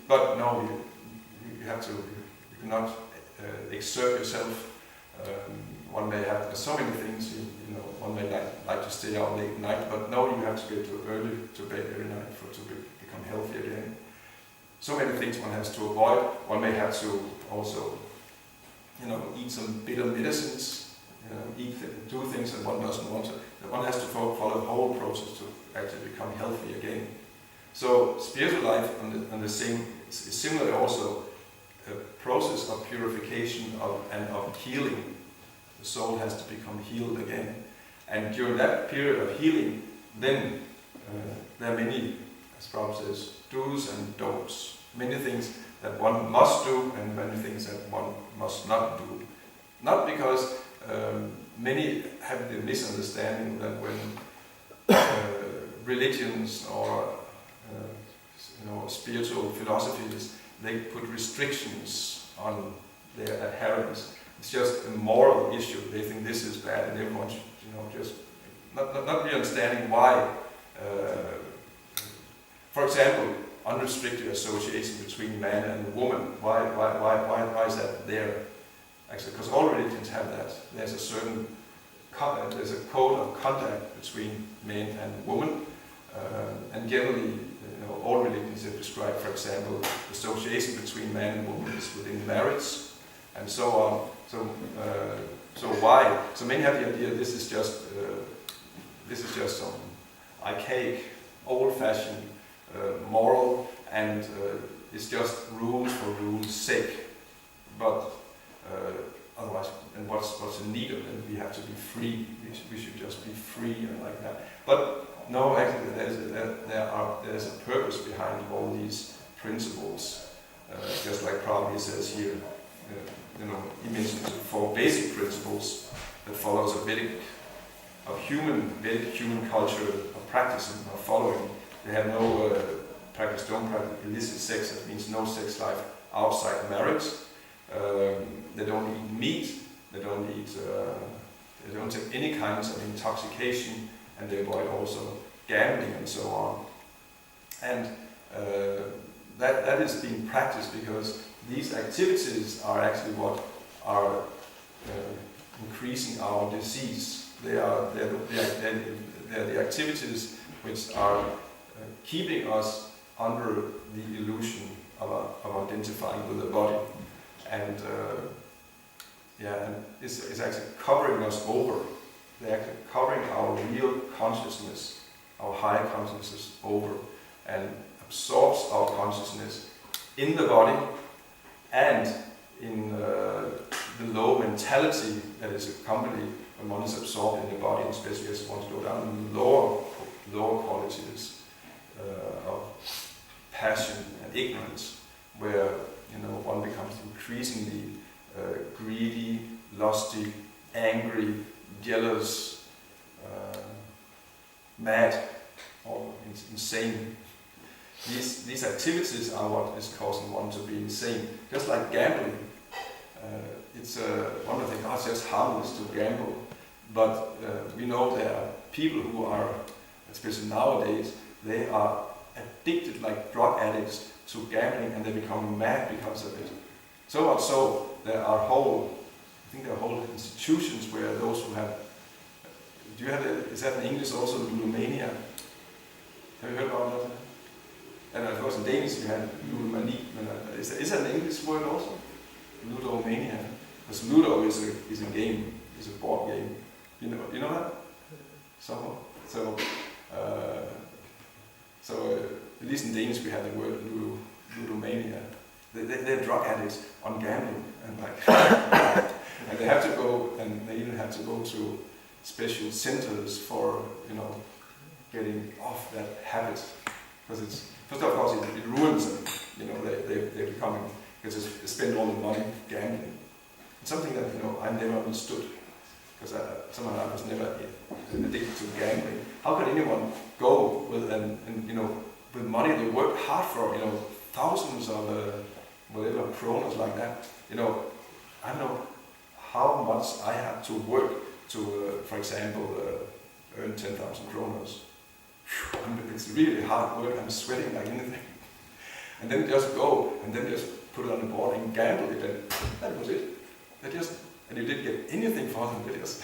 but no, you have to, you cannot exert yourself. One may have so many things, you know, one may like to stay out late at night, but no, you have to get early to bed every night to become healthy again. So many things one has to avoid. One may have to also, you know, eat some bitter medicines, you know, do things that one doesn't want to. One has to follow the whole process to actually become healthy again. So spiritual life on the same is similarly also a process of purification and of healing. The soul has to become healed again. And during that period of healing, then there are many, as Prabhupada says, do's and don'ts. Many things that one must do and many things that one must not do. Not because many have the misunderstanding that when religions or you know, spiritual philosophies, they put restrictions on their adherents. It's just a moral issue. They think this is bad, and everyone should, you know, just not really understanding why. For example, unrestricted association between man and woman. Why is that there? Actually, because all religions have that. There's a certain there's a code of conduct between man and woman, and generally, you know, all religions have described, for example, association between man and woman is within marriage, and so on. So why? So many have the idea this is just some archaic, old-fashioned moral, and it's just rules for rules' sake. But otherwise, and what's the need of it? We have to be free. We should just be free and like that. But no, actually, there's a purpose behind all these principles. Just like Prabhupada says here, you know, he mentions the 4 basic principles that follows a Vedic human culture of practicing or following. They have no don't practice illicit sex. That means no sex life outside marriage. They don't eat meat. They don't take any kinds of intoxication, and they avoid also gambling and so on. And that is being practiced because these activities are actually what are increasing our disease. They're the activities which are keeping us under the illusion of identifying with the body, and it's actually covering us over. They're actually covering our real consciousness, our high consciousness over, and absorbs our consciousness in the body and in the low mentality that is accompanied when one is absorbed in the body, especially as one goes down in the lower qualities of passion and ignorance, where, you know, one becomes increasingly greedy, lusty, angry, jealous, mad, or insane. These activities are what is causing one to be insane. Just like gambling, it's one of the things. It's just harmless to gamble, but we know there are people who are, especially nowadays, they are addicted like drug addicts to gambling, and they become mad because of it. So much so, there are whole institutions where those who have, is that in English also, ludomania? Have you heard about that? And of course in Danish you have ludomani. Is that an English word also? Ludomania. Because ludo is a game, is a board game. You know that? So at least in Danish we have the word ludomania. They're drug addicts on gambling, and like and they have to go, and they even have to go to special centers for, you know, getting off that habit, because it's, first of course it ruins them. You know, they're becoming, because they spend all the money gambling. It's something that, you know, I never understood, because somehow I was never addicted to gambling. How can anyone go with and you know, with money they work hard for, you know, thousands of whatever kronas like that. You know, I don't know how much I had to work to, for example, earn 10,000 kronas. It's really hard work. I'm sweating like anything. And then just go, and then just put it on the board and gamble it, and that was it. And you didn't get anything for them, they just...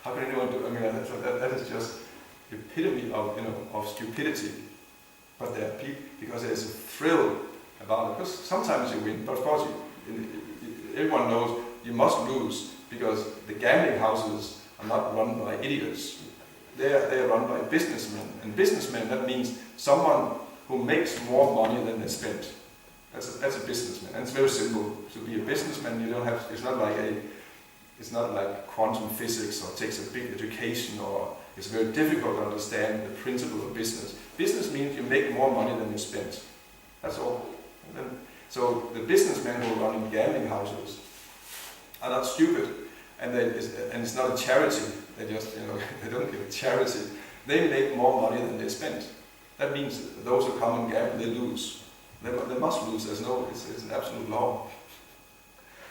How can anyone do? I mean, that is just the epitome of, of stupidity. But there are people, because there's a thrill about it. Because sometimes you win, but of course, everyone knows you must lose, because the gambling houses are not run by idiots. They are run by businessmen. And businessmen, that means someone who makes more money than they spend. That's a businessman. And it's very simple. To be a businessman, you don't have, it's not like quantum physics or takes a big education, or it's very difficult to understand the principle of business. Business means you make more money than you spend. That's all. So the businessmen who run in gambling houses are not stupid, and it's not a charity. They just, they don't give a charity. They make more money than they spend. That means those who come and gamble, they lose. They must lose. It's an absolute law.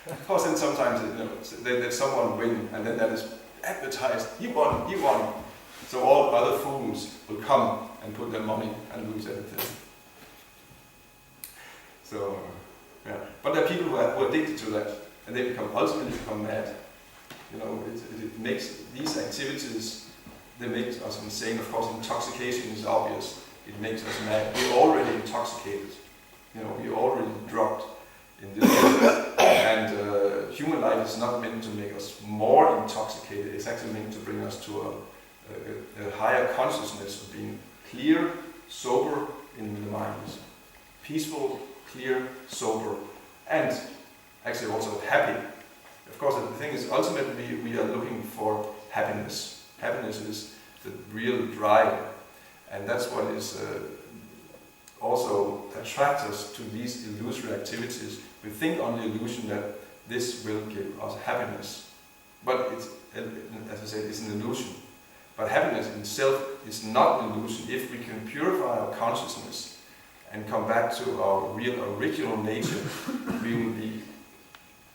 Of course, then sometimes they let someone win, and then that is advertised. He won. So all other fools will come and put their money and lose everything. So, yeah. But there are people who are addicted to that, and they ultimately become mad. It makes these activities, they make us insane. Of course, intoxication is obvious. It makes us mad. We're already intoxicated. We're already drugged in this way. And human life is not meant to make us more intoxicated. It's actually meant to bring us to a higher consciousness of being clear, sober in the mind. Peaceful, clear, sober, and actually also happy. Of course, the thing is, ultimately we are looking for happiness. Happiness is the real drive, and that's what is also attracts us to these illusory activities. We think on the illusion that this will give us happiness, but it's, as I said, it's an illusion. But happiness in itself is not an illusion. If we can purify our consciousness and come back to our real original nature, we will be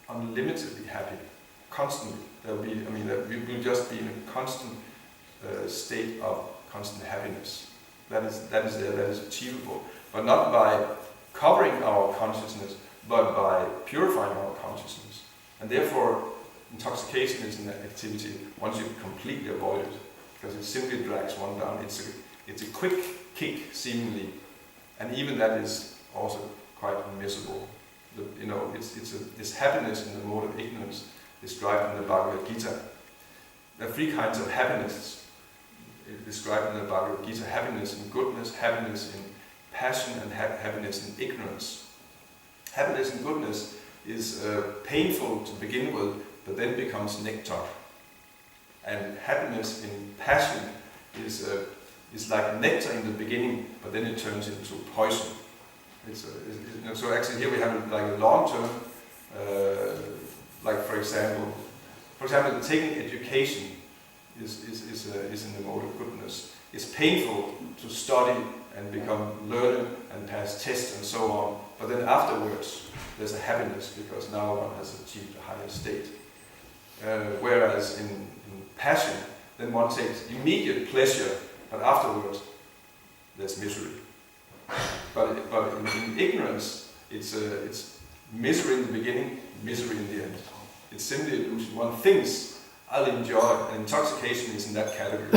unlimitedly happy, constantly. We will just be in a constant state of constant happiness. That is there, that is achievable, but not by covering our consciousness, but by purifying our consciousness. And therefore, intoxication is an activity once you completely avoid it, because it simply drags one down. It's a quick kick, seemingly, and even that is also quite miserable. It's happiness in the mode of ignorance described in the Bhagavad Gita. There are three kinds of happiness described in the Bhagavad Gita: happiness in goodness, happiness in passion, and happiness in ignorance. Happiness in goodness is painful to begin with, but then becomes nectar. And happiness in passion is like nectar in the beginning, but then it turns into poison. So actually here we have like a long term, like for example, taking education is in the mode of goodness. It's painful to study and become learned and pass tests and so on, but then afterwards there's a happiness because now one has achieved a higher state. Whereas in passion, then one takes immediate pleasure, but afterwards there's misery. But in ignorance, it's misery in the beginning, misery in the end. It's simply illusion. One thinks, I'll enjoy, and intoxication is in that category.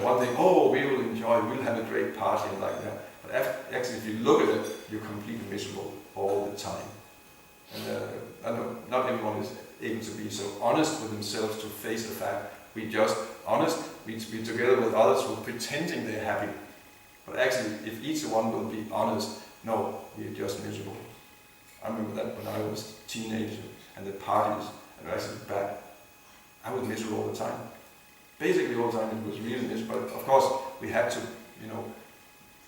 One thing, we will enjoy, we'll have a great party and like that. But actually, if you look at it, you're completely miserable all the time. And I know not everyone is able to be so honest with themselves to face the fact. We just honest, we together with others who are pretending they're happy. But actually, if each one will be honest, no, we're just miserable. I remember that when I was a teenager and the parties, and I said back, I was miserable all the time. Basically all the time it was really miserable. But of course we had to,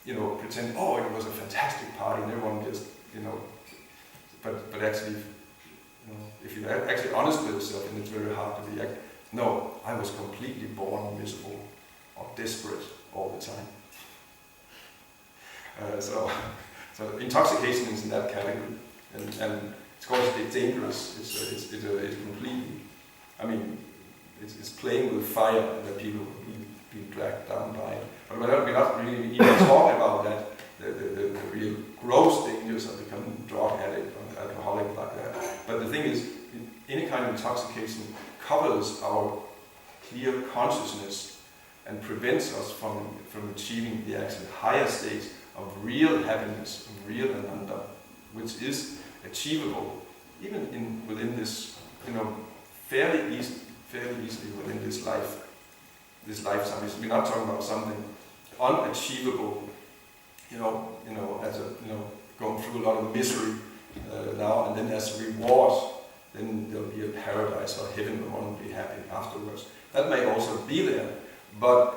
pretend, it was a fantastic party and everyone just, but actually, if you're actually honest with yourself, and it's very hard to be, no, I was completely born miserable or desperate all the time. So intoxication is in that category, and of course it's dangerous. It's completely. It's playing with fire that people will be dragged down by it. But we're not really even talking about that. The real gross dangers of becoming drug addict or alcoholic like that. But the thing is, any kind of intoxication covers our clear consciousness and prevents us from achieving the actual higher state of real happiness, of real ananda, which is achievable even within this, fairly easily within this lifetime. We're not talking about something unachievable, as going through a lot of misery now, and then as a reward, then there'll be a paradise or heaven where one will be happy afterwards. That may also be there, but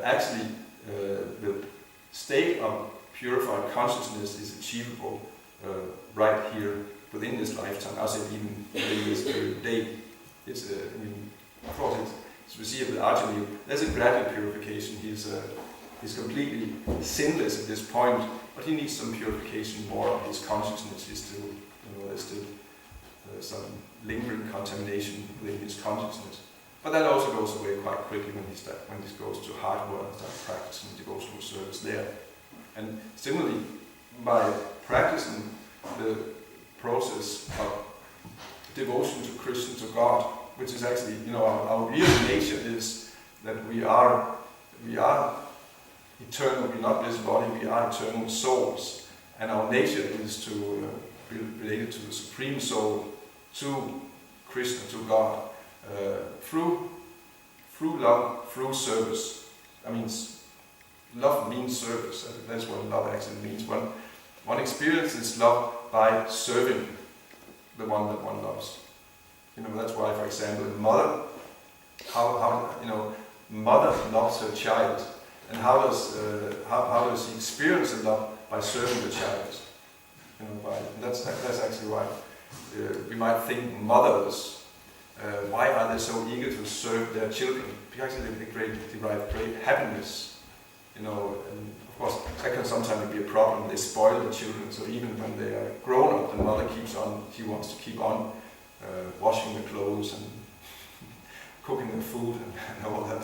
actually the state of purified consciousness is achievable right here within this lifetime. I said even within this very day. It's, of course, as we see it with Arjuna, there's a gradual purification. He's completely sinless at this point, but he needs some purification more of his consciousness. He's still, there's still some lingering contamination within his consciousness. But that also goes away quite quickly when he goes to hard work and starts practicing devotional service there. And similarly, by practicing the process of devotion to Krishna, to God, which is actually, our real nature is that we are eternal. We're not this body. We are eternal souls, and our nature is to be related to the Supreme Soul, to Krishna, to God, through love, through service. I mean, love means service. That's what love actually means. One experiences love by serving the one that one loves. That's why, for example, a mother, mother loves her child, and how does she experience the love? By serving the child. That's actually why we might think mothers, why are they so eager to serve their children? Because they derive great happiness. And of course, that can sometimes be a problem. They spoil the children, so even when they are grown up, the mother she wants to keep on washing the clothes and cooking the food and all that.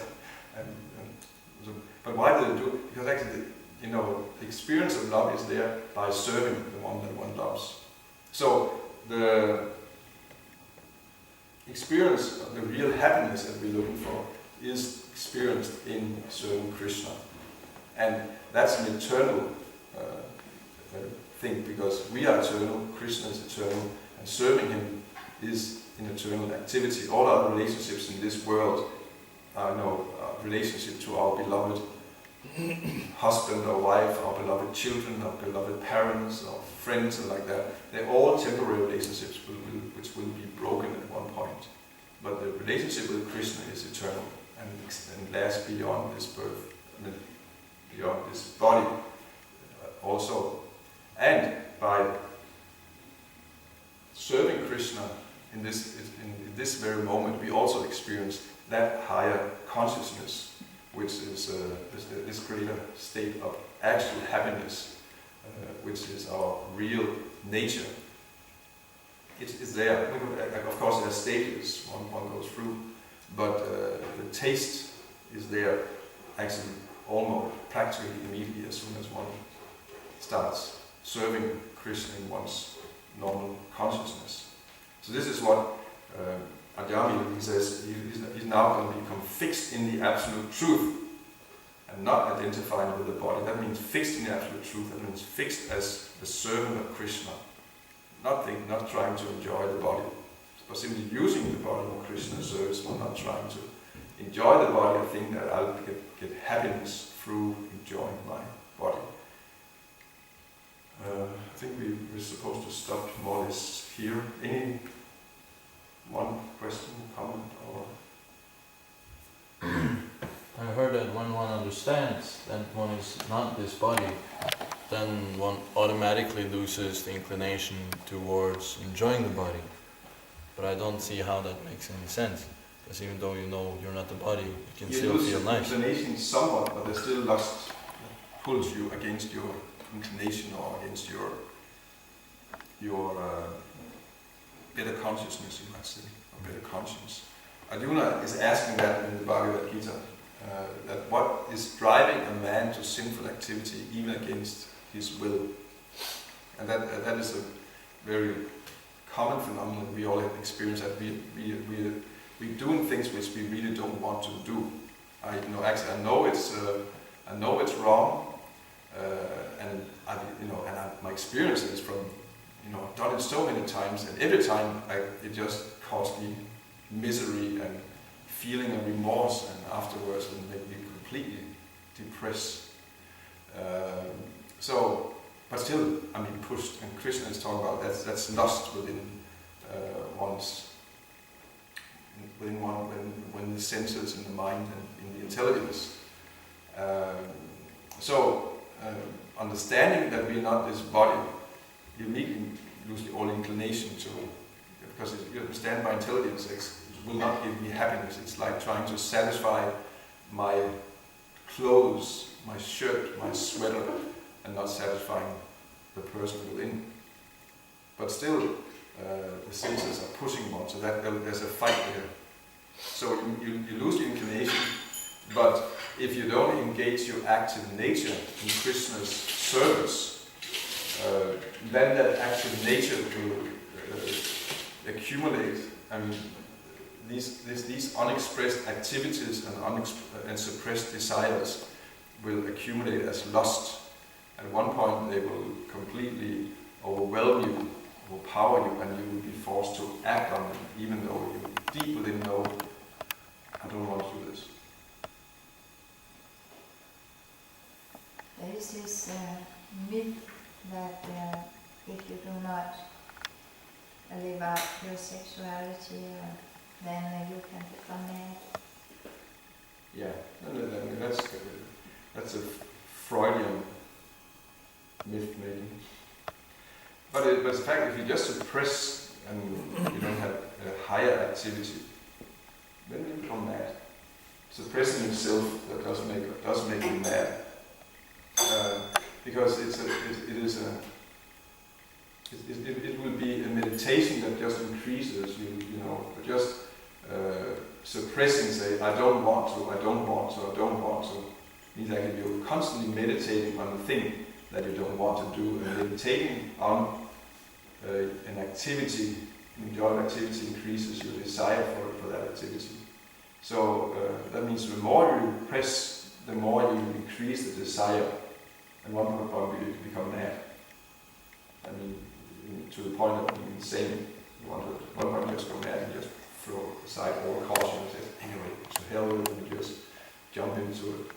But why do they do it? Because actually, the experience of love is there by serving the one that one loves. So the experience of the real happiness that we're looking for is experienced in serving Krishna. And that's an eternal thing, because we are eternal, Krishna is eternal, and serving him is an eternal activity. All our relationships in this world are relationship to our beloved husband or wife, our beloved children, our beloved parents, our friends, and like that. They're all temporary relationships which will be broken at one point. But the relationship with Krishna is eternal and lasts beyond this birth, beyond this body also. And by serving Krishna in this very moment, we also experience that higher consciousness, which is this greater state of actual happiness, which is our real nature. It's there. Of course, there are stages one goes through, but the taste is there actually almost practically immediately as soon as one starts serving Krishna in one's normal consciousness. So this is what Ajami, he says, he's now going to become fixed in the absolute truth and not identified with the body. That means fixed in the absolute truth. That means fixed as the servant of Krishna. Not trying to enjoy the body, but simply using the body for Krishna's service, but not trying to enjoy the body. I think that I'll get happiness through enjoying my body. I think we're supposed to stop more or less here. Any one question, comment, or? I heard that when one understands that one is not this body, then one automatically loses the inclination towards enjoying the body. But I don't see how that makes any sense. Because even though you know you're not the body, you can still feel nice. You lose inclination somewhat, but there's still lust pulls you against your inclination or against your better consciousness, you might say, or better conscience. Arjuna is asking that in the Bhagavad Gita, that what is driving a man to sinful activity even against his will? And that is a very common phenomenon we all experience, that we're doing things which we really don't want to do. I know it's wrong, and my experience is from, I've done it so many times, and every time it just caused me misery and feeling of remorse, and afterwards it made me completely depressed. But still, pushed, and Krishna is talking about that's lust within when the senses in the mind and in the intelligence. Understanding that we are not this body, you immediately lose all inclination to, because you understand by intelligence, it will not give me happiness. It's like trying to satisfy my clothes, my shirt, my sweater, and not satisfying the person within. But still, the senses are pushing one, so that there's a fight there. So you lose your inclination, but if you don't engage your active nature in Krishna's service, then that active nature will accumulate. These unexpressed activities and suppressed desires will accumulate as lust. At one point they will completely overwhelm you, overpower you, and you will be forced to act on them, even though you deep within know, I don't want to do this. There is this myth that if you do not live out your sexuality, then you can become mad. Yeah, that's a Freudian myth maybe. But the fact, if you just suppress and you don't have a higher activity, then you become mad. Suppressing yourself does make you mad, because it will be a meditation that just increases you. Just suppressing, say, I don't want to, means that you're constantly meditating on the thing that you don't want to do, and meditating on an activity, enjoyable activity, increases your desire for that activity. So that means the more you repress, the more you increase the desire, and one point you become mad. To the point of being insane. One point just go mad and just throw aside all caution and say, anyway, to hell with it, and just jump into it.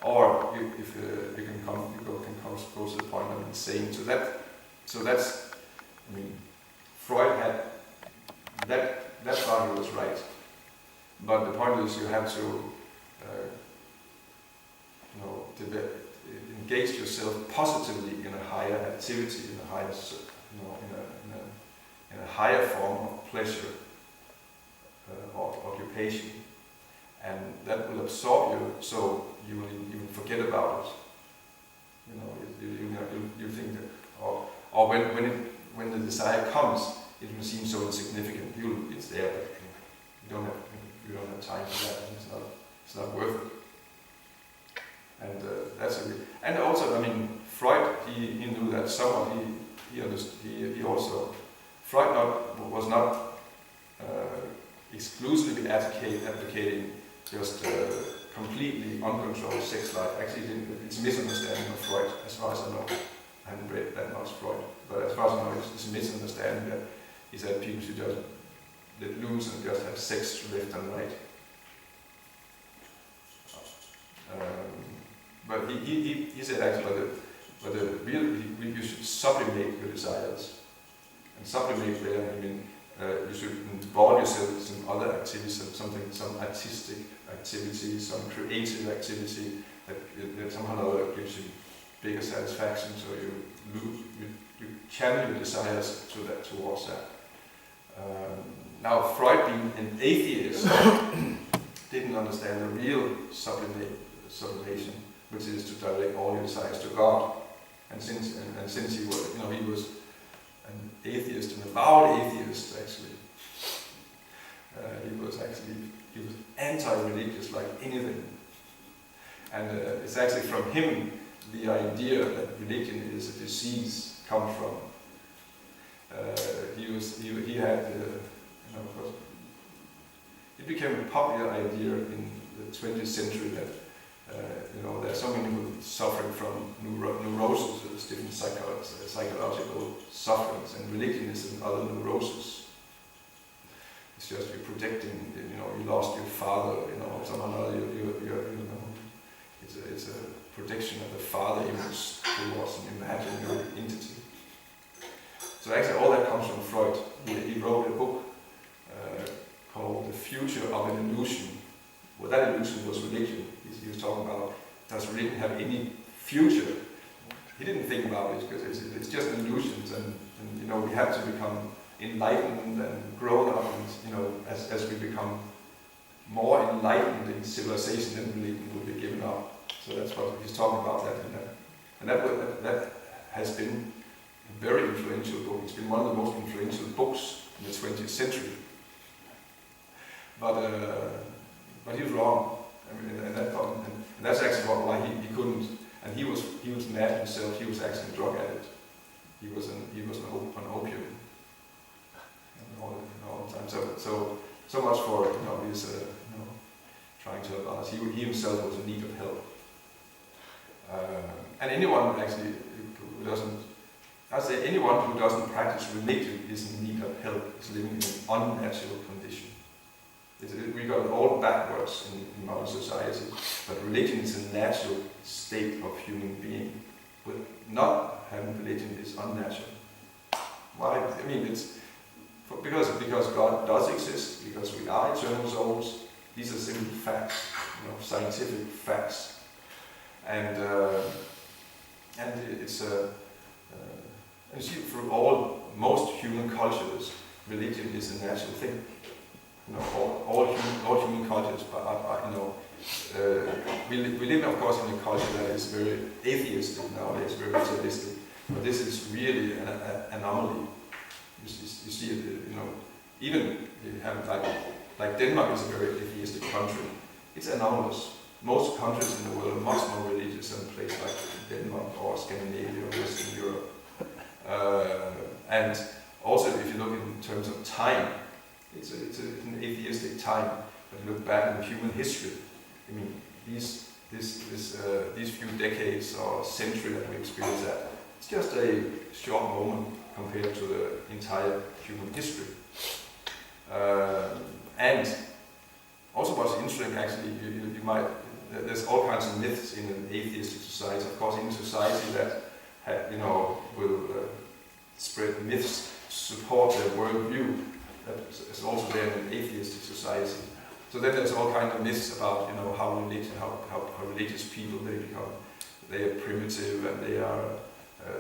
Or you can go to the point of insane. So that's Freud had that part he was right. But the point is, you have to engage yourself positively in a higher activity, in a higher, in a higher form of pleasure or occupation, and that will absorb you. So you will forget about it. You think that, or when the desire comes, it will seem so insignificant. It's there, but you don't have time for that, and it's not worth it. And and also, Freud, he knew that somewhat. He also, Freud was not exclusively advocating just completely uncontrolled sex life. Actually, it's a misunderstanding of Freud, as far as I know. I haven't read that much Freud, but as far as I know, it's a misunderstanding that he said people should just let loose and just have sex left and right. But he said actually, but you should sublimate your desires. And sublimate there, you should involve yourself in some other activities, some artistic activity, some creative activity that somehow or other gives you bigger satisfaction. So you channel your desires towards that. Now, Freud, being an atheist, didn't understand the real sublimation, which is to direct all your desires to God. And since he was, he was an atheist, an avowed atheist actually. He was anti-religious like anything. And it's actually from him the idea that religion is a disease comes from. he had, of course, it became a popular idea in the 20th century that there are so many people suffering from neurosis, different psychological sufferings, and religion is another neurosis. It's just you're projecting, you lost your father, or someone other, it's a projection of the father image towards an imaginary entity. So actually all that comes from Freud. He wrote a book called The Future of an Illusion. Well, that illusion was religion. He was talking about, does religion have any future? He didn't think about it because it's just illusions, and we have to become enlightened and grown up, and as we become more enlightened in civilization, then religion will be given up. So that's what he's talking about that, and that has been a very influential book. It's been one of the most influential books in the 20th century. But he was wrong. And that's actually why he couldn't. And he was mad himself. He was actually a drug addict. He was on opium all the time. So much for his trying to help others. He himself was in need of help. And anyone actually who doesn't, anyone who doesn't practice religion is in need of help. Is living in an unnatural condition. We got it all backwards in modern society, but religion is a natural state of human being. But not having religion is unnatural. Why? I mean, it's because God does exist, because we are eternal souls. These are simple facts, scientific facts, and it's and see, through most human cultures, religion is a natural thing. All human cultures, we live, of course, in a culture that is very atheistic nowadays, very materialistic. But this is really an anomaly. You see it, even you have like Denmark is a very atheistic country. It's anomalous. Most countries in the world are much more religious than a place like Denmark or Scandinavia or Western Europe. And also, if you look in terms of time, it's an atheistic time. But look back in human history. I mean, these few decades or century that we experience that, it's just a short moment compared to the entire human history. And also, what's interesting, actually, you might there's all kinds of myths in an atheistic society. Of course, in a society that will spread myths to support their worldview. That is also there in an atheistic society. So then there's all kinds of myths about how religious people they are primitive and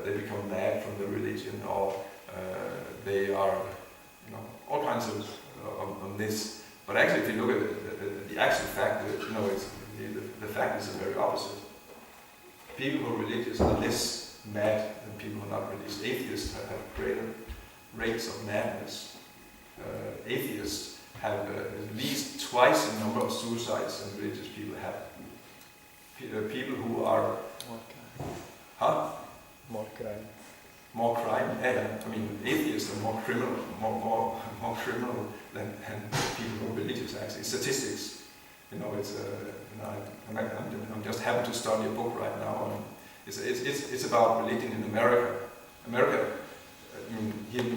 they become mad from the religion, or they are all kinds of myths. But actually, if you look at the actual fact, the fact is the very opposite. People who are religious are less mad than people who are not religious. Atheists have greater rates of madness. Atheists have at least twice the number of suicides than religious people have. People who are... More crime. More crime? Yeah. I mean, atheists are more criminal than people who are religious, actually. Statistics. I'm just happy to study a book right now. It's about religion in America. America, here in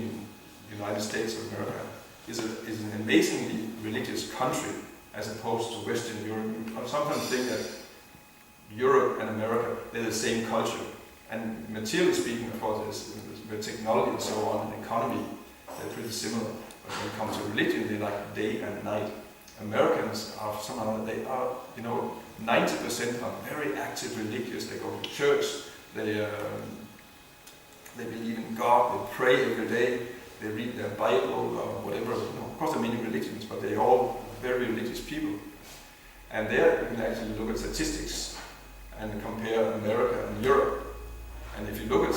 the United States of America, is an amazingly religious country as opposed to Western Europe. I sometimes think that Europe and America, they're the same culture. And materially speaking, of course, with technology and so on, and economy, they're pretty similar. But when it comes to religion, they're like day and night. Americans are somehow, they are, 90% are very active religious. They go to church, they believe in God, they pray every day, they read their Bible or whatever. Of course, there are many religions, but they're all very religious people. And there you can actually look at statistics and compare America and Europe. And if you look at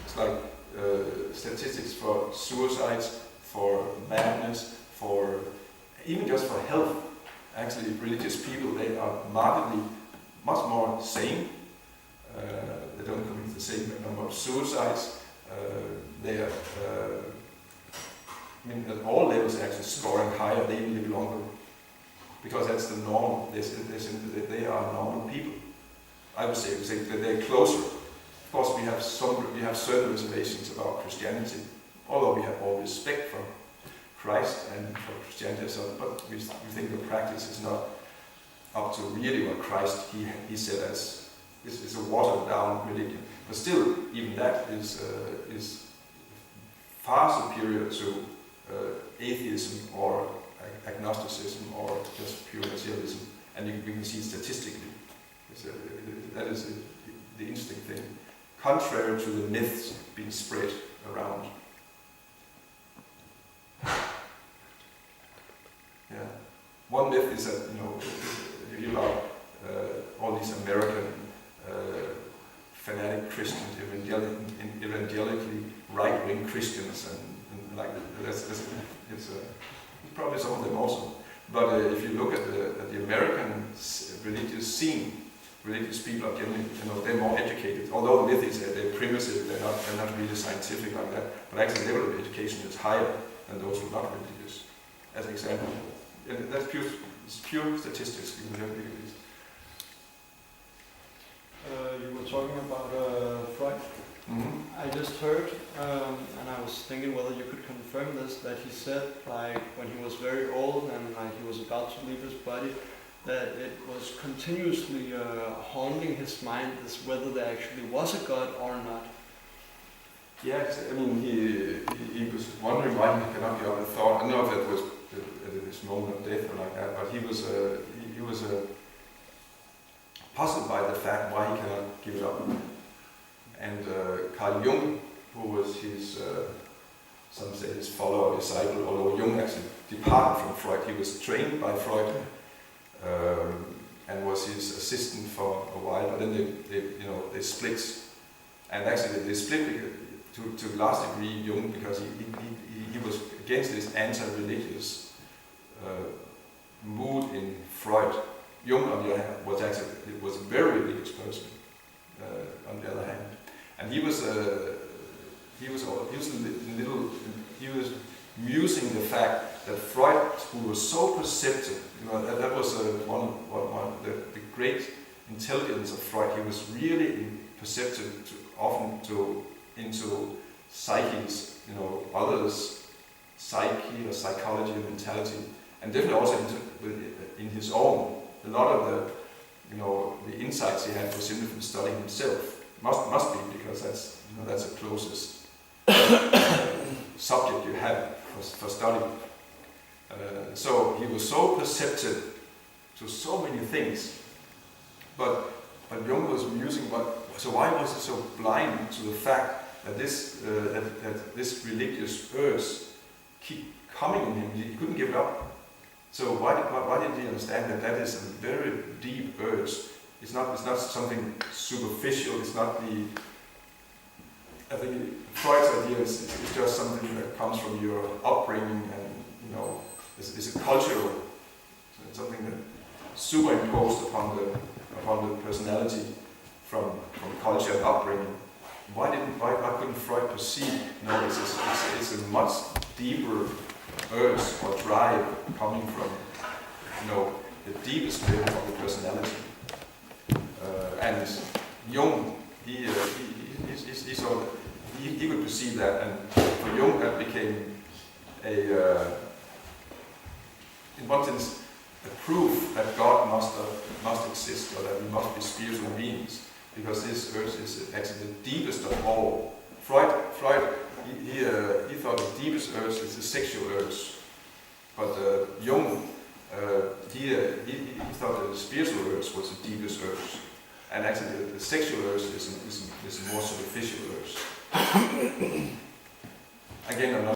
it's like statistics for suicides, for madness, for even just for health, actually religious people, they are markedly much more sane. They don't commit the same number of suicides. They are I mean, at all levels, actually scoring higher, they live longer. Because that's the norm. They are normal people. I would say that they're closer. Of course, we have certain reservations about Christianity, although we have all respect for Christ and for Christianity, but we think the practice is not up to really what Christ he said as is a watered down religion. But still, even that is far superior to atheism or agnosticism or just pure materialism, and we can see statistically. That is the interesting thing. Contrary to the myths being spread around. Yeah. One myth is that, you hear about all these American fanatic Christians, evangelically right-wing Christians, and like it's probably some of them also. But if you look at the American religious scene, religious people are generally, they're more educated. Although the myth is that they're primitive, they're not really scientific like that. But actually, the level of education is higher than those who are not religious. As an example, and that's pure statistics. You were talking about Freud. Mm-hmm. I just heard, and I was thinking whether you could confirm this, that he said, like, when he was very old and like he was about to leave his body, that it was continuously haunting his mind as whether there actually was a God or not. Yeah, I mean, he was wondering why he cannot give up the thought. I don't know if that was at his moment of death or like that, but he was puzzled by the fact why he cannot give it up. And Carl Jung, who was his, some say his follower or disciple, although Jung actually departed from Freud, he was trained by Freud and was his assistant for a while, but then they split. And actually they split to a large degree Jung because he was against this anti-religious mood in Freud. Jung, on the other hand, was a very religious person. On the other hand, and he was musing the fact that Freud, who was so perceptive, that was one of the great intelligence of Freud. He was really perceptive, into psyches, others' psyche or psychology and mentality, and definitely also in his own. A lot of the insights he had was simply from studying himself. Must be because that's the closest subject you have for study. So he was so perceptive to so many things, but Jung was musing so why was he so blind to the fact that this religious urge keep coming in him? He couldn't give it up. So why did he understand that is a very deep urge? It's not something superficial. It's not I think Freud's idea is just something that comes from your upbringing, and it's a cultural, it's something that superimposed upon the personality from culture and upbringing. Why couldn't Freud perceive? No, it's a much deeper urge or drive coming from the deepest level of the personality. And Jung, he saw that he could perceive that, and for Jung that became in one sense a proof that God must exist, or that we must be spiritual beings, because this urge is actually the deepest of all. Freud he thought the deepest urge is the sexual urge, but Jung he thought that the spiritual urge was the deepest urge, and actually the sexual urge is a more superficial urge. Again, I'm